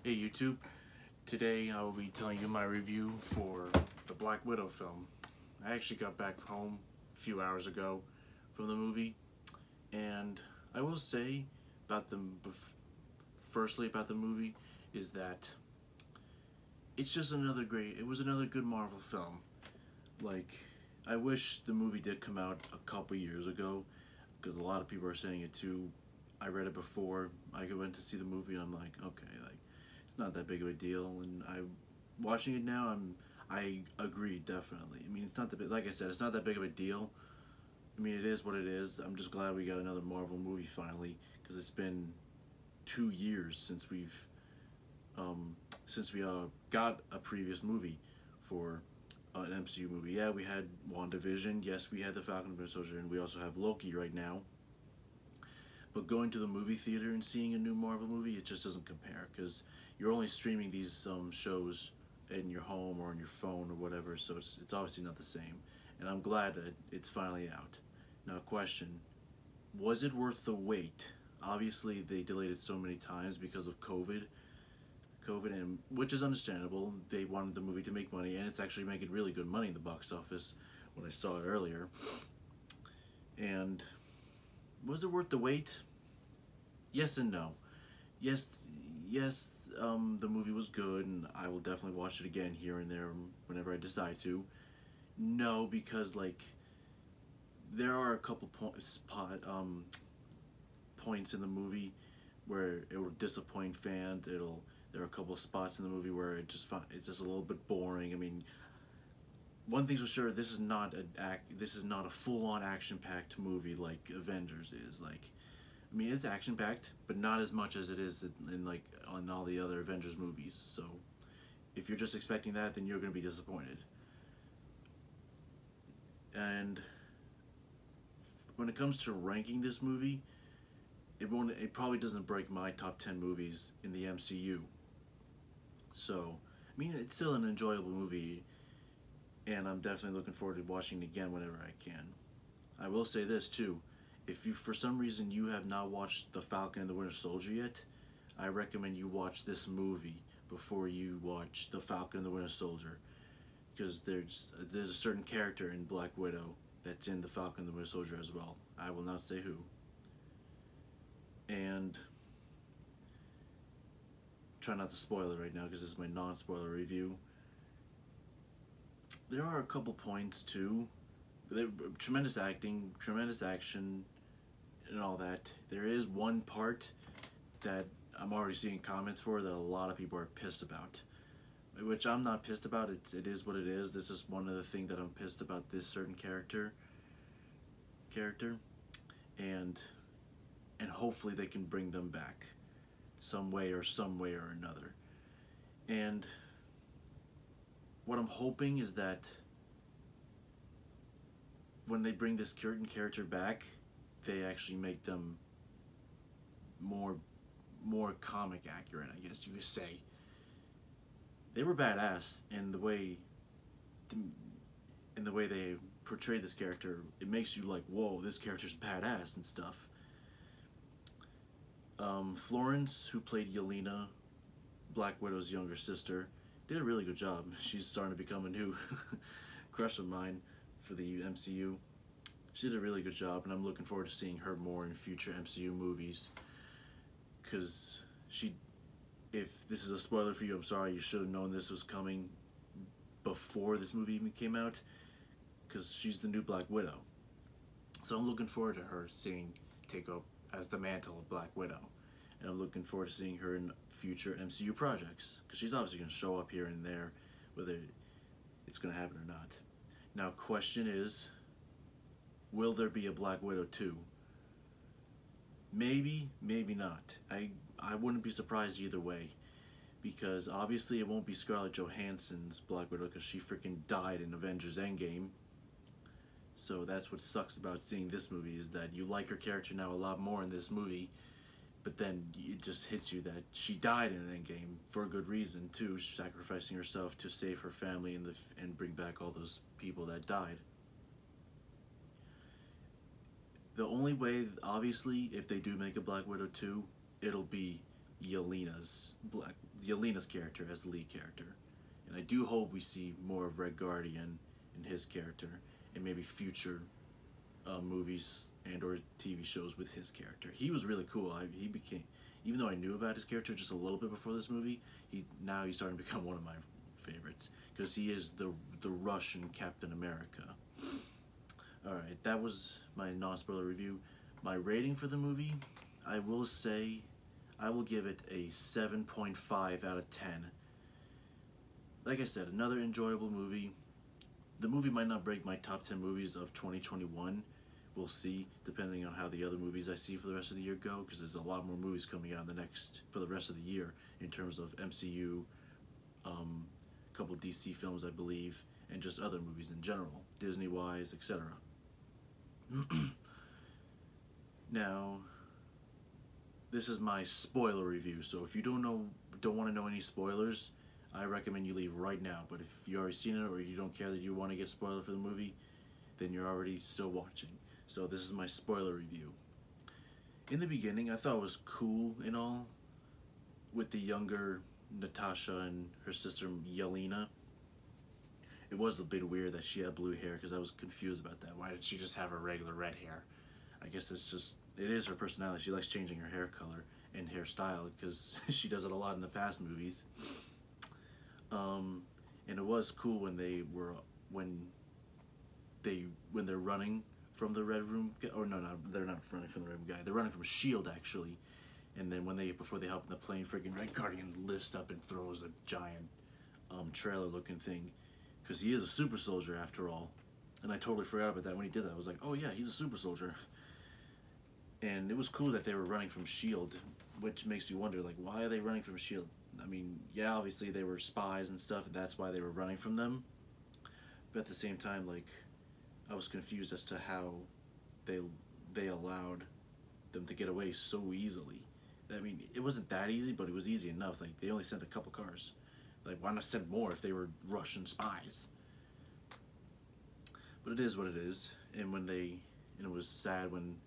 Hey YouTube, today I will be telling you my review for the Black Widow film. I actually got back home a few hours ago from the movie, and I will say about firstly about the movie is that it was another good Marvel film. Like, I wish the movie did come out a couple years ago, because a lot of people are saying it too. I read it before I went to see the movie, and I'm like, okay, like, it's not that big of a deal. And I, watching it now, I agree definitely. I mean, it's not that big, like I said, it's not that big of a deal. I mean, it is what it is. I'm just glad we got another Marvel movie finally, because it's been 2 years since we got a previous movie for an MCU movie. Yeah, we had WandaVision. Yes, we had the Falcon and Winter Soldier, and we also have Loki right now. But going to the movie theater and seeing a new Marvel movie, it just doesn't compare, because you're only streaming these shows in your home or on your phone or whatever, so it's obviously not the same. And I'm glad that it's finally out. Now, question, was it worth the wait? Obviously, they delayed it so many times because of COVID, and which is understandable. They wanted the movie to make money, and it's actually making really good money in the box office when I saw it earlier. And was it worth the wait? Yes and no. Yes, yes, the movie was good, and I will definitely watch it again here and there whenever I decide to. No, because, like, there are a couple points in the movie where it will disappoint fans. There are a couple of spots in the movie where it's just a little bit boring. I mean, one thing's for sure, this is not a full-on action-packed movie like Avengers is. Like, I mean, it's action-packed, but not as much as it is in like on all the other Avengers movies. So if you're just expecting that, then you're going to be disappointed. And when it comes to ranking this movie, it probably doesn't break my top 10 movies in the MCU. So, I mean, it's still an enjoyable movie, and I'm definitely looking forward to watching it again whenever I can. I will say this too, if you, for some reason, you have not watched The Falcon and the Winter Soldier yet, I recommend you watch this movie before you watch The Falcon and the Winter Soldier, because there's a certain character in Black Widow that's in The Falcon and the Winter Soldier as well. I will not say who. And try not to spoil it right now, because this is my non-spoiler review. There are a couple points too. Tremendous acting, tremendous action, and all that. There is one part that I'm already seeing comments for that a lot of people are pissed about, which I'm not pissed about. It is what it is. This is one of the things that I'm pissed about, this certain character, and hopefully they can bring them back some way or another. And what I'm hoping is that when they bring this certain character back, they actually make them more comic accurate, I guess you could say. They were badass, and the way they portray this character, it makes you like, whoa, this character's badass and stuff. Florence, who played Yelena, Black Widow's younger sister, did a really good job. She's starting to become a new crush of mine for the MCU. She did a really good job, and I'm looking forward to seeing her more in future MCU movies. Because if this is a spoiler for you, I'm sorry, you should have known this was coming before this movie even came out, because she's the new Black Widow. So I'm looking forward to her take up as the mantle of Black Widow. And I'm looking forward to seeing her in future MCU projects, because she's obviously going to show up here and there, whether it's going to happen or not. Now, question is, will there be a Black Widow 2? Maybe, maybe not. I wouldn't be surprised either way, because obviously it won't be Scarlett Johansson's Black Widow, because she freaking died in Avengers Endgame. So that's what sucks about seeing this movie, is that you like her character now a lot more in this movie, but then it just hits you that she died in Endgame for a good reason too, sacrificing herself to save her family and bring back all those people that died. The only way, obviously, if they do make a Black Widow 2, it'll be Yelena's character as the lead character, and I do hope we see more of Red Guardian and his character, and maybe future movies and or TV shows with his character. He was really cool. He became, even though I knew about his character just a little bit before this movie, he's starting to become one of my favorites because he is the Russian Captain America. All right, that was my non-spoiler review. My rating for the movie, I will say, I will give it a 7.5 out of 10. Like I said, another enjoyable movie. The movie might not break my top 10 movies of 2021. We'll see, depending on how the other movies I see for the rest of the year go, because there's a lot more movies coming out for the rest of the year in terms of MCU, a couple DC films, I believe, and just other movies in general, Disney-wise, etc. Now, this is my spoiler review, so if you don't want to know any spoilers, I recommend you leave right now. But if you already seen it or you don't care that you want to get spoiled for the movie, then you're already still watching. So this is my spoiler review. In the beginning, I thought it was cool and all, with the younger Natasha and her sister Yelena. It was a bit weird that she had blue hair, because I was confused about that. Why did she just have her regular red hair? I guess it is her personality. She likes changing her hair color and hairstyle, because she does it a lot in the past movies. And it was cool when they're running from the Red Room, or no, they're not running from the Red Room guy. They're running from S.H.I.E.L.D. actually, and then before they hop in the plane, freaking Red Guardian lifts up and throws a giant trailer-looking thing, because he is a super soldier after all. And I totally forgot about that when he did that. I was like, oh yeah, he's a super soldier. And it was cool that they were running from S.H.I.E.L.D., which makes me wonder, like, why are they running from S.H.I.E.L.D.? I mean, yeah, obviously they were spies and stuff, and that's why they were running from them. But at the same time, like, I was confused as to how they allowed them to get away so easily. I mean, it wasn't that easy, but it was easy enough. Like, they only sent a couple cars. Like, why not send more if they were Russian spies? But it is what it is. And it was sad when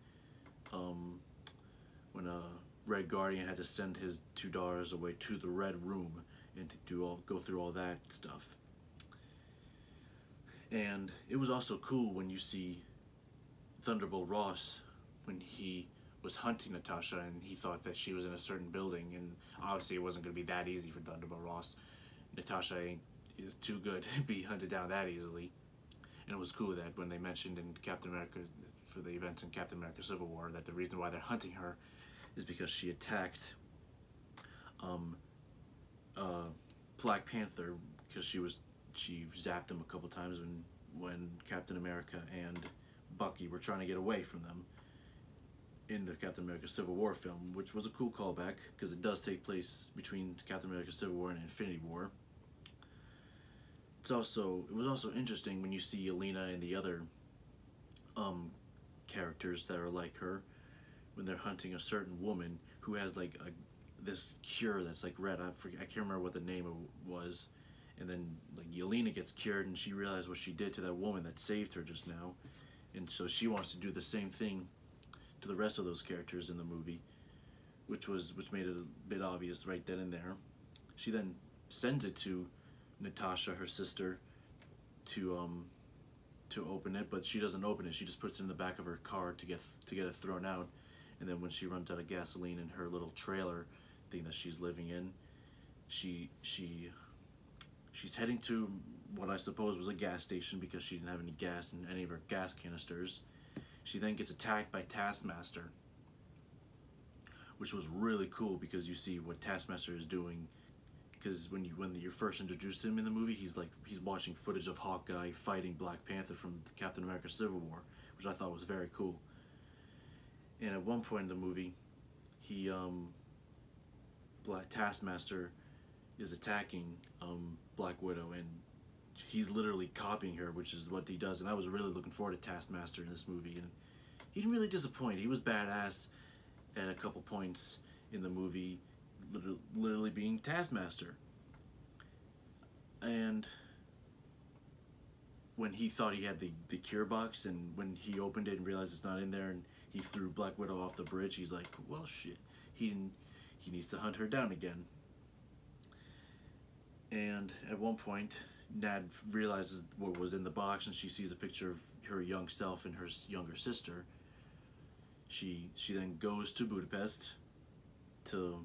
Red Guardian had to send his two daughters away to the Red Room and to go through all that stuff. And it was also cool when you see Thunderbolt Ross, when he was hunting Natasha and he thought that she was in a certain building, and obviously it wasn't going to be that easy for Thunderbolt Ross. Natasha is too good to be hunted down that easily. And it was cool that when they mentioned in Captain America, for the events in Captain America Civil War, that the reason why they're hunting her is because she attacked Black Panther, because she zapped him a couple times when Captain America and Bucky were trying to get away from them in the Captain America Civil War film, which was a cool callback because it does take place between Captain America Civil War and Infinity War. It was also interesting when you see Yelena and the other characters that are like her, when they're hunting a certain woman who has like this cure that's like red. I can't remember what the name was. And then like Yelena gets cured and she realized what she did to that woman that saved her just now, and so she wants to do the same thing to the rest of those characters in the movie, which made it a bit obvious right then and there. She then sends it to Natasha, her sister, to open it, but she doesn't open it. She just puts it in the back of her car to get it thrown out. And then when she runs out of gasoline in her little trailer thing that she's living in, she's heading to what I suppose was a gas station because she didn't have any gas in any of her gas canisters. She then gets attacked by Taskmaster, which was really cool because you see what Taskmaster is doing. Because when you're first introduced to him in the movie, he's watching footage of Hawkeye fighting Black Panther from Captain America Civil War, which I thought was very cool. And at one point in the movie, Taskmaster is attacking Black Widow, and he's literally copying her, which is what he does. And I was really looking forward to Taskmaster in this movie, and he didn't really disappoint. He was badass at a couple points in the movie, literally being Taskmaster. And when he thought he had the cure box, and when he opened it and realized it's not in there, and he threw Black Widow off the bridge, he's like, well, shit. He he needs to hunt her down again. And at one point, Nad realizes what was in the box, and she sees a picture of her young self and her younger sister. She then goes to Budapest to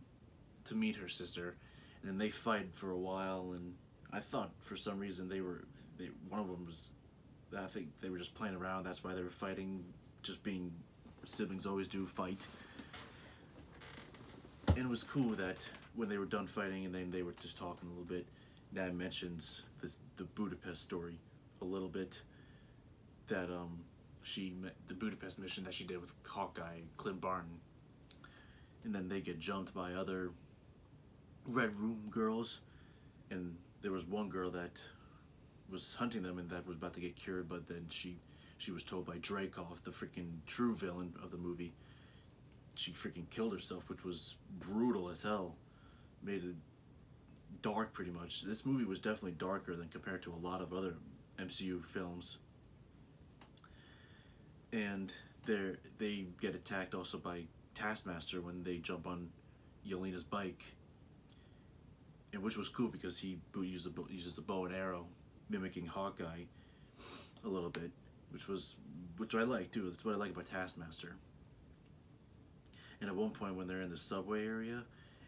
meet her sister, and then they fight for a while. And I thought for some reason one of them was, I think they were just playing around. That's why they were fighting, just being siblings always do, fight. And it was cool that when they were done fighting and then they were just talking a little bit, Nad mentions the Budapest story a little bit, that the Budapest mission that she did with Hawkeye, Clint Barton, and then they get jumped by other Red Room girls, and there was one girl that was hunting them and that was about to get cured, but then she was told by Dreykov, the freaking true villain of the movie, she freaking killed herself, which was brutal as hell. Made it dark pretty much. This movie was definitely darker than compared to a lot of other MCU films. And they get attacked also by Taskmaster when they jump on Yelena's bike, and which was cool because he uses a bow and arrow, mimicking Hawkeye a little bit, which I like too. That's what I like about Taskmaster. And at one point when they're in the subway area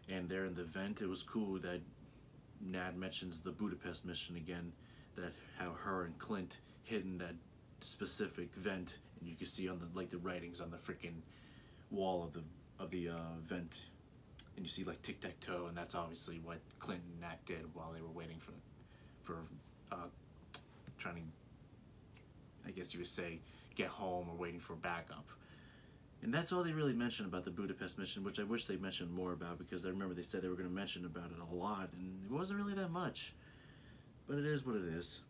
and they're in the vent, it was cool that Nad mentions the Budapest mission again, that how her and Clint hid in that specific vent, and you can see on the writings on the freaking wall of the vent, and you see like tic-tac-toe, and that's obviously what Clint and Nat did while they were waiting for trying to, I guess you would say, get home, or waiting for backup. And that's all they really mentioned about the Budapest mission, which I wish they mentioned more about, because I remember they said they were going to mention about it a lot, and it wasn't really that much. But it is what it is.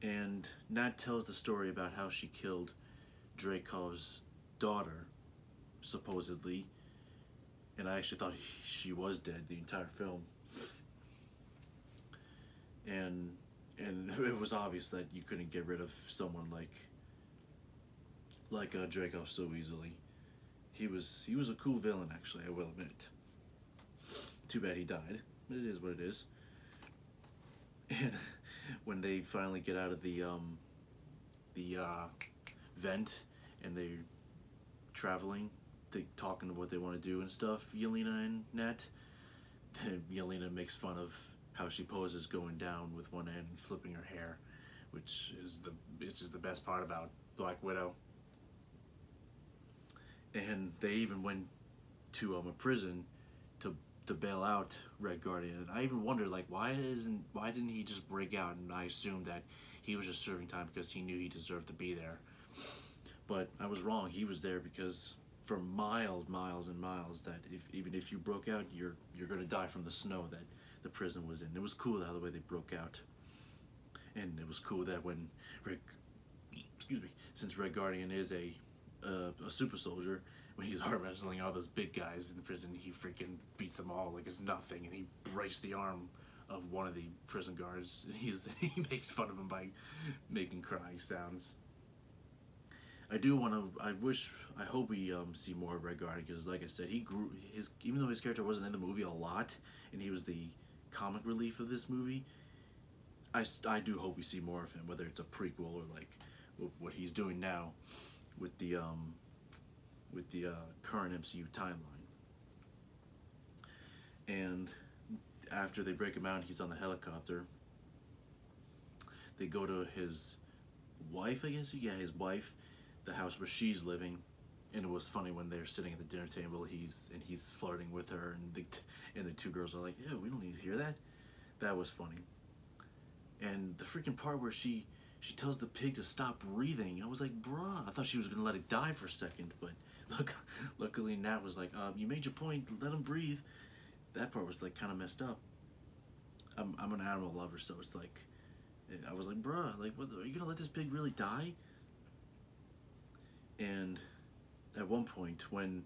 And Nat tells the story about how she killed Dreykov's daughter, supposedly, and I actually thought she was dead the entire film. And it was obvious that you couldn't get rid of someone like Dreykov so easily. He was a cool villain, actually, I will admit. Too bad he died, but it is what it is. And when they finally get out of the vent and they're traveling, talking about what they want to do and stuff, Yelena and Nat, Yelena makes fun of how she poses going down with one end and flipping her hair, which is the best part about Black Widow. And they even went to a prison to bail out Red Guardian. And I even wondered, like, why didn't he just break out? And I assumed that he was just serving time because he knew he deserved to be there. But I was wrong. He was there because for miles and miles, that even if you broke out, you're gonna die from the snow that the prison was in. It was cool how the way they broke out. And it was cool that when since Red Guardian is a super soldier, when he's arm wrestling all those big guys in the prison, he freaking beats them all like it's nothing, and he breaks the arm of one of the prison guards. He makes fun of him by making crying sounds. I hope we see more of Red Guardian, because like I said, even though his character wasn't in the movie a lot, and he was the comic relief of this movie, I do hope we see more of him, whether it's a prequel or like what he's doing now with the current MCU timeline. And after they break him out, he's on the helicopter. They go to his wife, I guess. Yeah, his wife, the house where she's living. And it was funny when they're sitting at the dinner table. He's flirting with her, and the two girls are like, "Ew, we don't need to hear that." That was funny. And the freaking part where she tells the pig to stop breathing. I was like, bruh, I thought she was gonna let it die for a second, but luckily Nat was like, you made your point, let him breathe. That part was like kind of messed up. I'm an animal lover, so it's like, I was like, bruh, like, what, are you gonna let this pig really die? And at one point, when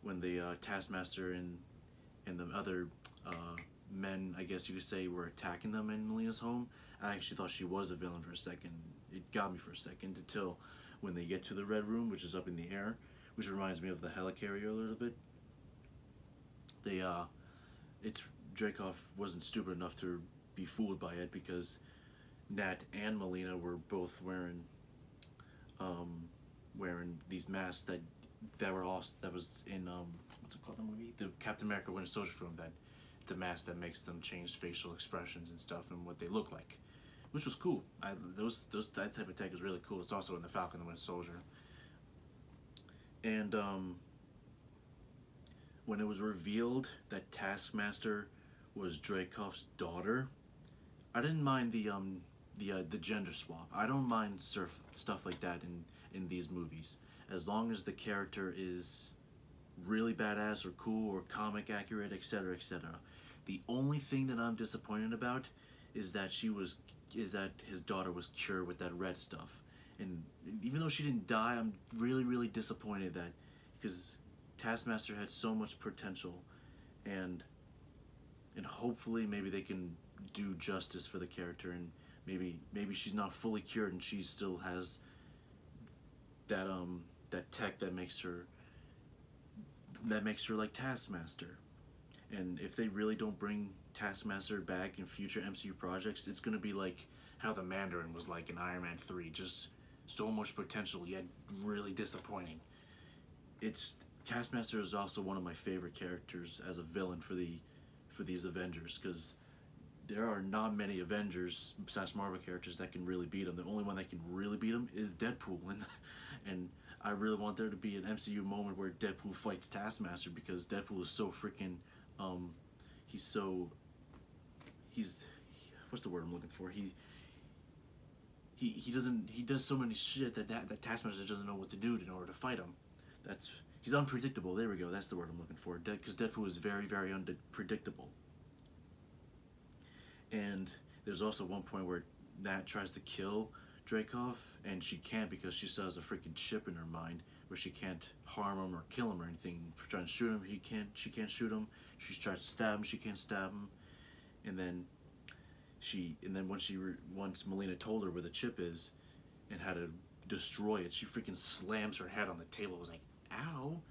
the Taskmaster and the other men, I guess you could say, were attacking them in Melina's home, I actually thought she was a villain for a second. It got me for a second, until when they get to the Red Room, which is up in the air, which reminds me of the helicarrier a little bit. They it's Dreykov wasn't stupid enough to be fooled by it, because Nat and Melina were both wearing these masks that were also, that was in what's it called, the movie, the Captain America Winter Soldier film, that it's a mask that makes them change facial expressions and stuff and what they look like, which was cool. That type of tech is really cool. It's also in the Falcon and the Winter Soldier. And when it was revealed that Taskmaster was Dreykov's daughter, I didn't mind the gender swap. I don't mind stuff like that in these movies, as long as the character is really badass or cool or comic accurate, etc., etc. The only thing that I'm disappointed about is that his daughter was cured with that red stuff. And even though she didn't die, I'm really, really disappointed that, because Taskmaster had so much potential, and hopefully maybe they can do justice for the character, and maybe she's not fully cured and she still has that tech that makes her like Taskmaster. And if they really don't bring Taskmaster back in future MCU projects, it's gonna be like how the Mandarin was like in Iron Man 3, just so much potential yet really disappointing. Taskmaster is also one of my favorite characters as a villain for these Avengers, because there are not many Avengers / Marvel characters that can really beat him. The only one that can really beat him is Deadpool, and I really want there to be an MCU moment where Deadpool fights Taskmaster, because Deadpool is so freaking he's what's the word I'm looking for? He does so many shit that Taskmaster doesn't know what to do in order to fight him. He's unpredictable. There we go. That's the word I'm looking for. Because Deadpool is very, very unpredictable. And there's also one point where Nat tries to kill Dreykov, and she can't, because she still has a freaking chip in her mind where she can't harm him or kill him or anything. For trying to shoot him, she can't shoot him. She tries to stab him, she can't stab him. And then once Melina told her where the chip is and how to destroy it, she freaking slams her head on the table. It was like, ow.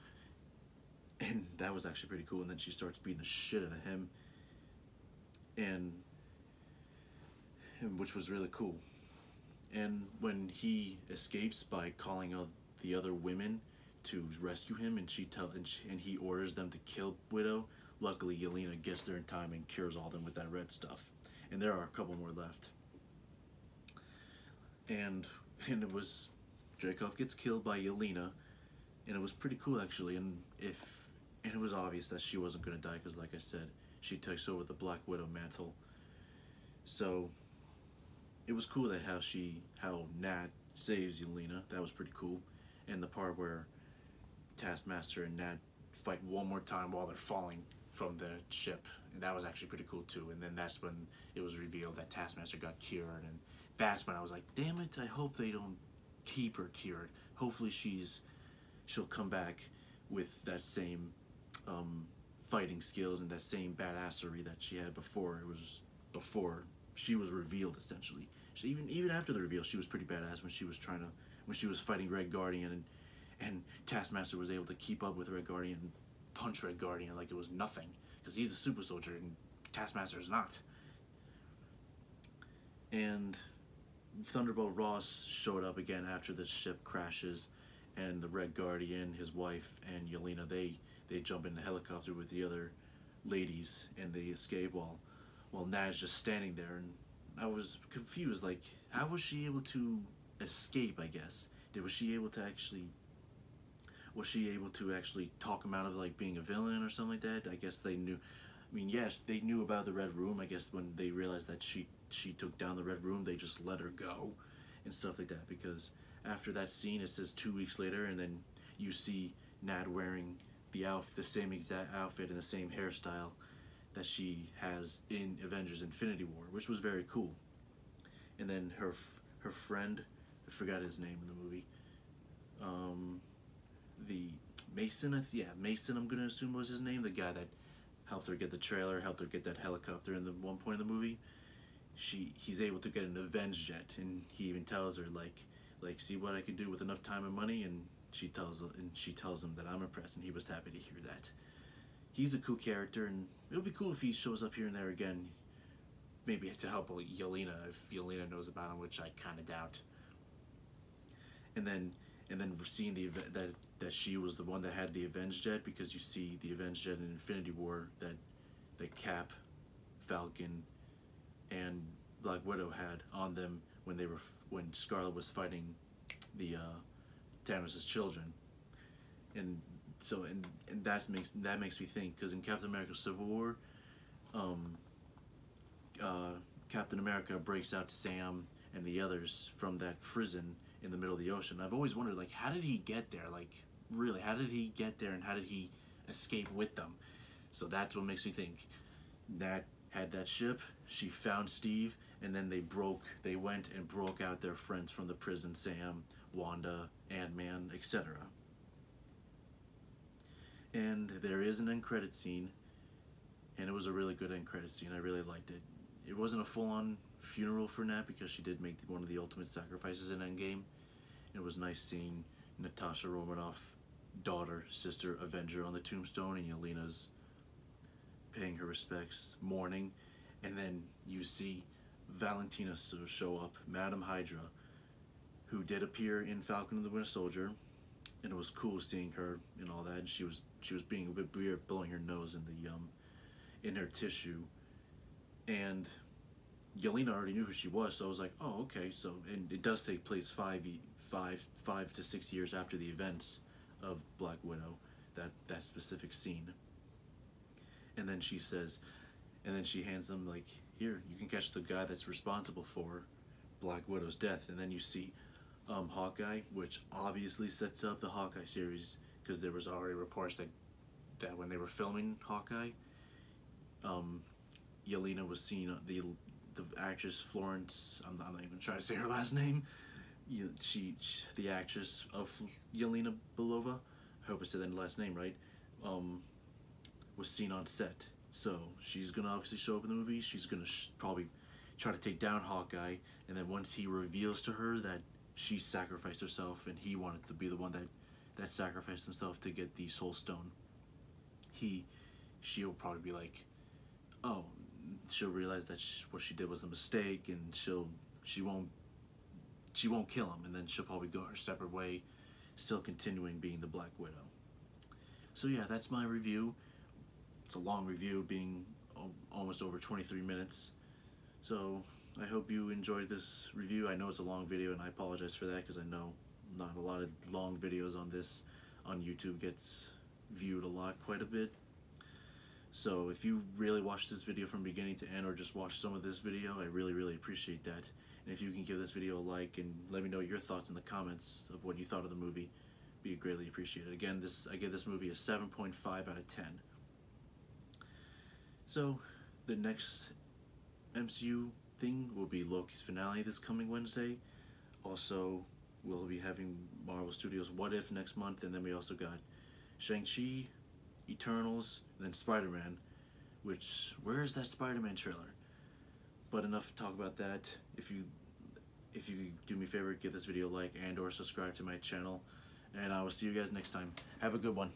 And that was actually pretty cool. And then she starts beating the shit out of him, and which was really cool. And when he escapes by calling out the other women to rescue him, and he orders them to kill Widow, luckily Yelena gets there in time and cures all of them with that red stuff. And there are a couple more left. And it was, Dreykov gets killed by Yelena, and it was pretty cool actually. And it was obvious that she wasn't gonna die, because like I said, she takes over the Black Widow mantle. So it was cool that how Nat saves Yelena. That was pretty cool. And the part where Taskmaster and Nat fight one more time while they're falling from the ship, and that was actually pretty cool too. And then that's when it was revealed that Taskmaster got cured, and that's when I was like, damn it, I hope they don't keep her cured. Hopefully she'll come back with that same fighting skills and that same badassery that she had before. It was before she was revealed, essentially. Even after the reveal, she was pretty badass when she was fighting Red Guardian, and Taskmaster was able to keep up with Red Guardian and punch Red Guardian like it was nothing, because he's a super soldier and Taskmaster's not. And Thunderbolt Ross showed up again after the ship crashes, and the Red Guardian, his wife, and Yelena, they jump in the helicopter with the other ladies, and they escape while Nad's just standing there. And I was confused, like, how was she able to escape, I guess? Was she able to actually talk him out of, like, being a villain or something like that? I guess they knew. I mean, yeah, they knew about the Red Room. I guess when they realized that she took down the Red Room, they just let her go and stuff like that. Because after that scene, it says 2 weeks later, and then you see Nat wearing the same exact outfit and the same hairstyle that she has in Avengers Infinity War, which was very cool. And then her friend, I forgot his name in the movie, the Mason, Mason, I'm gonna assume was his name, the guy that helped her get the trailer, helped her get that helicopter in the one point in the movie. He's able to get an Avenge jet, and he even tells her like see what I can do with enough time and money, and she tells him that I'm impressed, and he was happy to hear that. He's a cool character, and it'll be cool if he shows up here and there again. Maybe to help Yelena, if Yelena knows about him, which I kind of doubt. And then we're seeing that she was the one that had the Avenged Jet, because you see the Avenged Jet in Infinity War that Cap, Falcon, and Black Widow had on them when Scarlet was fighting the Thanos' children. And so that makes me think, because in Captain America Civil War, Captain America breaks out Sam and the others from that prison in the middle of the ocean. I've always wondered, like, how did he get there? Like, really, how did he get there, and how did he escape with them? So that's what makes me think that had that ship, she found Steve, and then they went and broke out their friends from the prison, Sam, Wanda, Ant-Man, etc. And there is an end credit scene, and it was a really good end credit scene. I really liked it. It wasn't a full-on funeral for Nat, because she did make one of the ultimate sacrifices in Endgame. It was nice seeing Natasha Romanoff, daughter, sister, Avenger, on the tombstone, and Yelena's paying her respects, mourning. And then you see Valentina show up, Madam Hydra, who did appear in Falcon and the Winter Soldier, and it was cool seeing her and all that. And she was being a bit weird, blowing her nose in her tissue. And Yelena already knew who she was, so I was like, oh, okay. So, and it does take place 5 to 6 years after the events of Black Widow, that specific scene. And then she says, and then she hands them, like, here, you can catch the guy that's responsible for Black Widow's death. And then you see Hawkeye, which obviously sets up the Hawkeye series, because there was already reports that when they were filming Hawkeye, Yelena was seen, the actress Florence, I'm not even trying to say her last name, the actress of Yelena Belova, I hope I said that last name right, was seen on set. So she's gonna obviously show up in the movie. She's gonna probably try to take down Hawkeye, and then once he reveals to her that she sacrificed herself and he wanted to be the one that sacrificed himself to get the Soul Stone, she'll probably be like, oh, she'll realize that what she did was a mistake, and she won't kill him, and then she'll probably go her separate way, still continuing being the Black Widow. So yeah, that's my review. It's a long review, being almost over 23 minutes. So I hope you enjoyed this review. I know it's a long video, and I apologize for that, because I know not a lot of long videos on YouTube gets viewed quite a bit. So if you really watched this video from beginning to end, or just watched some of this video, I really appreciate that. And if you can give this video a like and let me know your thoughts in the comments of what you thought of the movie, be greatly appreciated. Again, I give this movie a 7.5 out of 10. So the next MCU thing will be Loki's finale this coming Wednesday. Also, we'll be having Marvel Studios' What If next month, and then we also got Shang-Chi, Eternals, and then Spider-Man, which, where's that Spider-Man trailer? But enough to talk about that. If you do me a favor, give this video a like and or subscribe to my channel, and I will see you guys next time. Have a good one.